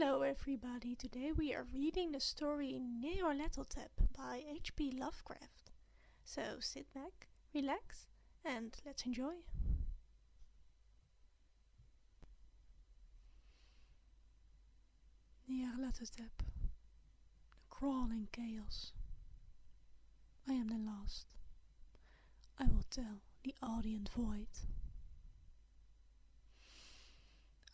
Hello everybody, today we are reading the story Nyarlathotep by H.P. Lovecraft. So sit back, relax and let's enjoy. Nyarlathotep, the crawling chaos. I am the last. I will tell the audient void.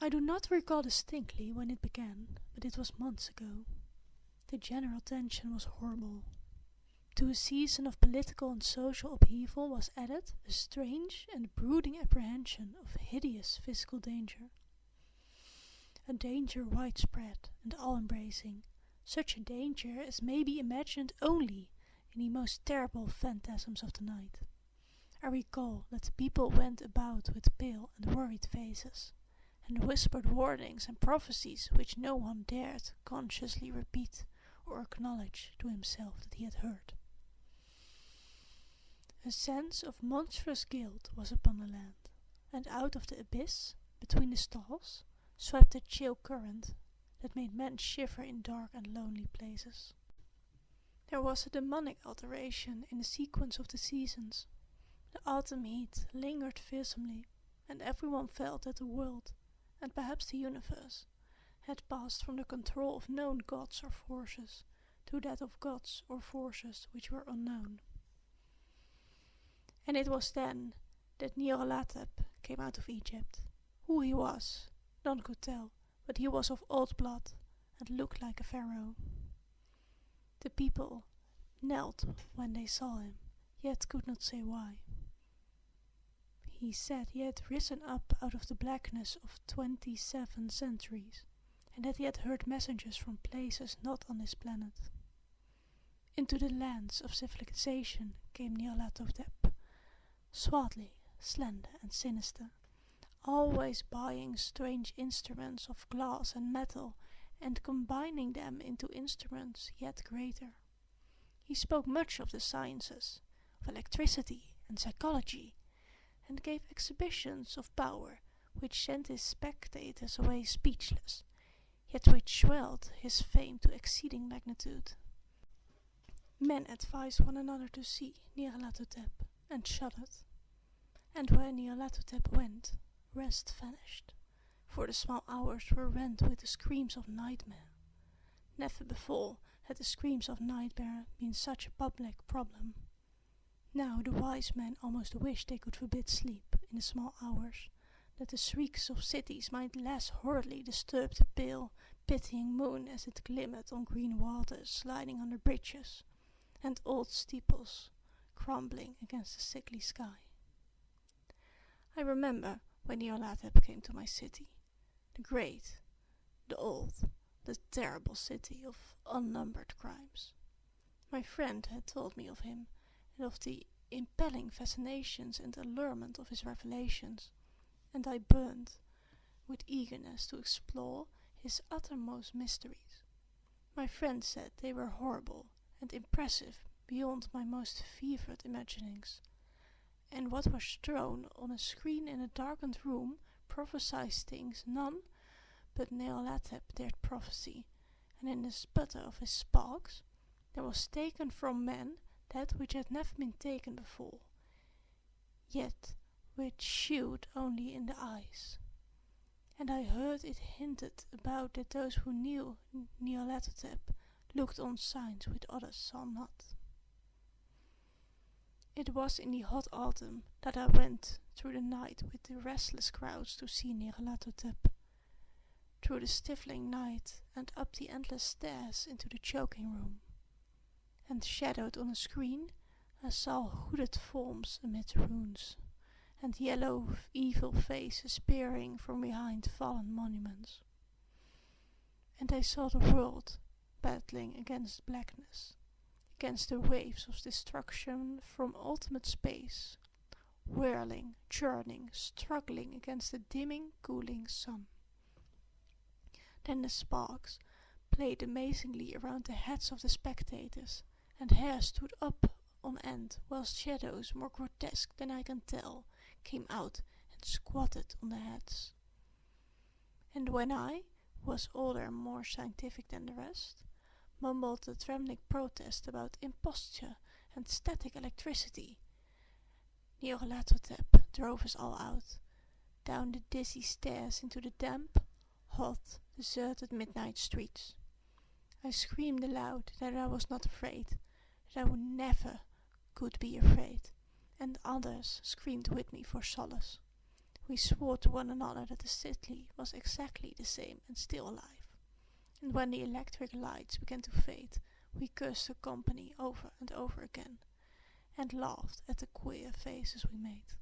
I do not recall distinctly when it began, but it was months ago. The general tension was horrible. To a season of political and social upheaval was added a strange and brooding apprehension of hideous physical danger. A danger widespread and all-embracing, such a danger as may be imagined only in the most terrible phantasms of the night. I recall that the people went about with pale and worried faces, and whispered warnings and prophecies which no one dared consciously repeat or acknowledge to himself that he had heard. A sense of monstrous guilt was upon the land, and out of the abyss, between the stalls, swept a chill current that made men shiver in dark and lonely places. There was a demonic alteration in the sequence of the seasons. The autumn heat lingered fearsomely, and everyone felt that the world, and perhaps the universe, had passed from the control of known gods or forces to that of gods or forces which were unknown. And it was then that Nyarlathotep came out of Egypt. Who he was, none could tell, but he was of old blood and looked like a pharaoh. The people knelt when they saw him, yet could not say why. He said he had risen up out of the blackness of 27 centuries, and that he had heard messengers from places not on this planet. Into the lands of civilization came Nyarlathotep, swarthy, slender and sinister, always buying strange instruments of glass and metal and combining them into instruments yet greater. He spoke much of the sciences, of electricity and psychology, and gave exhibitions of power which sent his spectators away speechless, yet which swelled his fame to exceeding magnitude. Men advised one another to see Nyarlathotep, and shuddered. And where Nyarlathotep went, rest vanished, for the small hours were rent with the screams of nightmare. Never before had the screams of nightmare been such a public problem. Now the wise men almost wished they could forbid sleep in the small hours, that the shrieks of cities might less horridly disturb the pale, pitying moon as it glimmered on green waters sliding under bridges, and old steeples crumbling against the sickly sky. I remember when Nyarlathotep came to my city, the great, the old, the terrible city of unnumbered crimes. My friend had told me of him, and of the impelling fascinations and allurement of his revelations, and I burned with eagerness to explore his uttermost mysteries. My friend said they were horrible and impressive beyond my most fevered imaginings, and what was thrown on a screen in a darkened room prophesied things none but Nyarlathotep dared prophesy, and in the sputter of his sparks there was taken from men that which had never been taken before, yet which shewed only in the eyes. And I heard it hinted about that those who knew Nyarlathotep looked on signs which others saw not. It was in the hot autumn that I went through the night with the restless crowds to see Nyarlathotep, through the stifling night and up the endless stairs into the choking room. And shadowed on a screen I saw hooded forms amid ruins, and yellow evil faces peering from behind fallen monuments. And I saw the world battling against blackness, against the waves of destruction from ultimate space, whirling, churning, struggling against the dimming, cooling sun. Then the sparks played amazingly around the heads of the spectators, and hair stood up on end, whilst shadows more grotesque than I can tell came out and squatted on the heads. And when I, who was older and more scientific than the rest, mumbled a trembling protest about imposture and static electricity. Nyarlathotep drove us all out, down the dizzy stairs into the damp, hot, deserted midnight streets. I screamed aloud that I was not afraid, that I would never could be afraid, and others screamed with me for solace. We swore to one another that the city was exactly the same and still alive, and when the electric lights began to fade, we cursed the company over and over again, and laughed at the queer faces we made.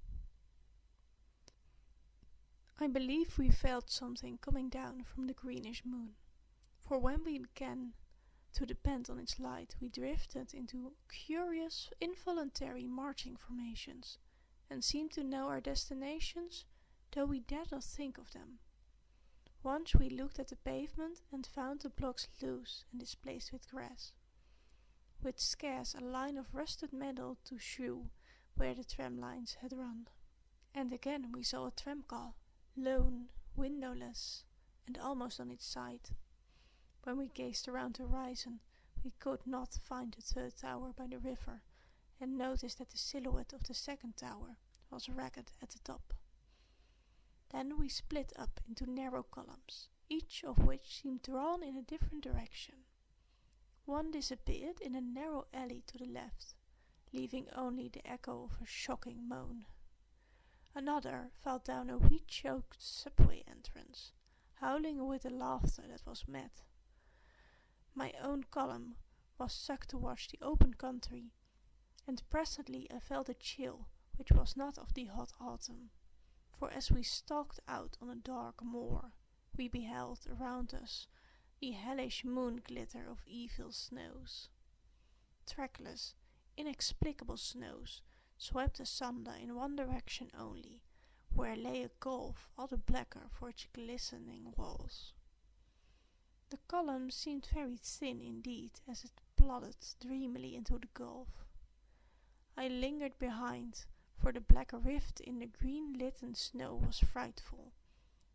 I believe we felt something coming down from the greenish moon, for when we began to depend on its light, we drifted into curious, involuntary marching formations, and seemed to know our destinations, though we dared not think of them. Once we looked at the pavement and found the blocks loose and displaced with grass, with scarce a line of rusted metal to shew where the tram lines had run. And again we saw a tramcar, lone, windowless, and almost on its side. When we gazed around the horizon, we could not find the third tower by the river, and noticed that the silhouette of the second tower was ragged at the top. Then we split up into narrow columns, each of which seemed drawn in a different direction. One disappeared in a narrow alley to the left, leaving only the echo of a shocking moan. Another fell down a weed-choked subway entrance, howling with the laughter that was mad. My own column was sucked towards the open country, and presently I felt a chill which was not of the hot autumn, for as we stalked out on a dark moor, we beheld around us the hellish moon glitter of evil snows. Trackless, inexplicable snows swept asunder in one direction only, where lay a gulf all the blacker for its glistening walls. The column seemed very thin indeed as it plodded dreamily into the gulf. I lingered behind, for the black rift in the green-litten snow was frightful,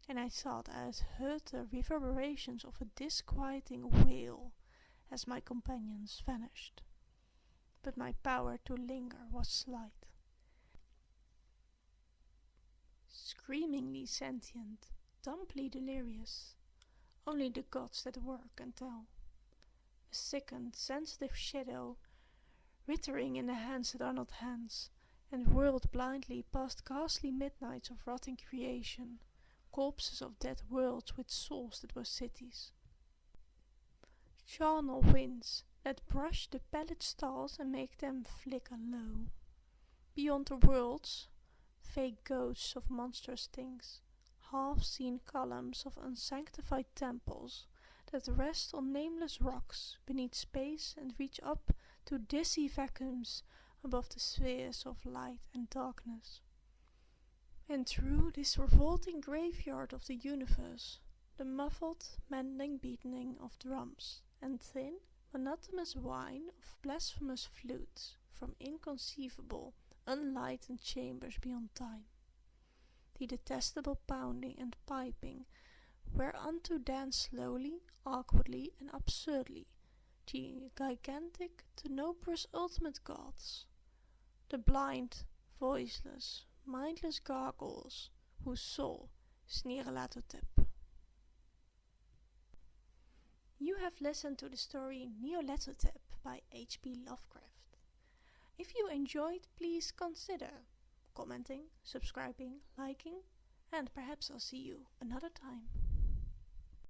and I thought I had heard the reverberations of a disquieting wail as my companions vanished. But my power to linger was slight. Screamingly sentient, dumbly delirious, only the gods that work can tell. A sickened, sensitive shadow, writhing in the hands that are not hands, and whirled blindly past ghastly midnights of rotting creation, corpses of dead worlds with souls that were cities. Charnel winds that brush the pallid stalls and make them flicker low. Beyond the worlds, fake ghosts of monstrous things, half-seen columns of unsanctified temples that rest on nameless rocks beneath space and reach up to dizzy vacuums above the spheres of light and darkness. And through this revolting graveyard of the universe, the muffled, mending beating of drums and thin, monotonous whine of blasphemous flutes from inconceivable, unlightened chambers beyond time. The detestable pounding and piping whereunto dance slowly, awkwardly, and absurdly the gigantic, tenebrous ultimate gods, the blind, voiceless, mindless gargoyles whose soul is Nyarlathotep. You have listened to the story Nyarlathotep by H.P. Lovecraft. If you enjoyed, please consider commenting, subscribing, liking, and perhaps I'll see you another time.